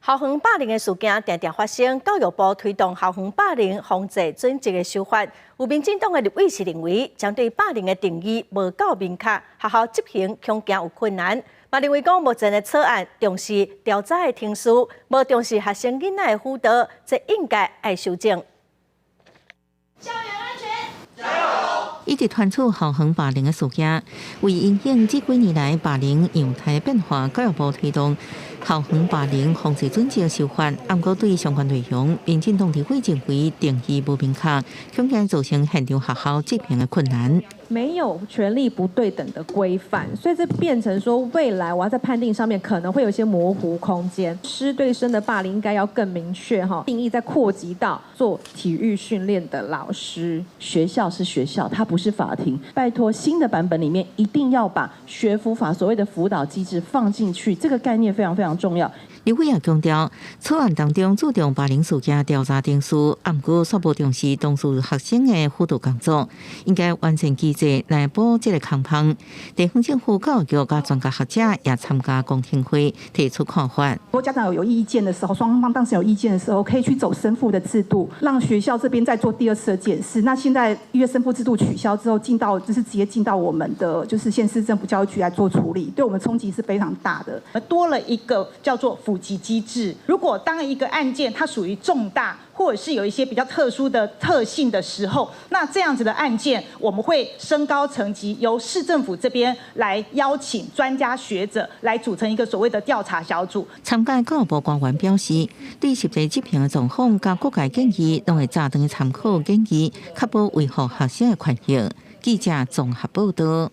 校园霸凌的事件常常发生，教育部推动校园霸凌防治准则的修法。有民进党的立委是认为，将对霸凌的定义无够明确，学校执行恐惊有困难。嘛认为讲目前的草案重视调查的听数，无重视学生囡仔的辅导，这应该爱修正。校园安全，加油！一直传出校园霸凌的事件，为因应这几年来霸凌样态的变化，教育部推动校园霸凌防治准则修法，不过对相关内容，民进党立委认为定义不明确，恐惊造成现场学校执行的困难。没有权力不对等的规范，所以这变成说，未来我要在判定上面可能会有一些模糊空间。师对生的霸凌应该要更明确哈，定义再扩及到做体育训练的老师。学校是学校，它不是法庭。拜托，新的版本里面一定要把学辅法所谓的辅导机制放进去，这个概念非常非常重要。立委也强调，草案当中注重霸凌事件调查定数，不过却无重视当事学生的辅导工作，应该完善机制来补这个空隙。地方政府、教育局甲专家学者也参加公听会，提出看法。如果家长有意见的时候，双方当时有意见的时候，可以去走生父的制度，让学校这边再做第二次的检视。那现在因为生父制度取消之后，直接进到我们的县市政府教育局来做处理，对我们冲击是非常大的。多了一个叫做辅及机制。如果当一个案件它属于重大，或者是有一些比较特殊的特性的时候，那这样子的案件，我们会升高层级，由市政府这边来邀请专家学者来组成一个所谓的调查小组。参加教育部官员表示，对实际执行的状况甲各界建议，拢会早长参考建议，确保维护学生的权益。记者综合报道。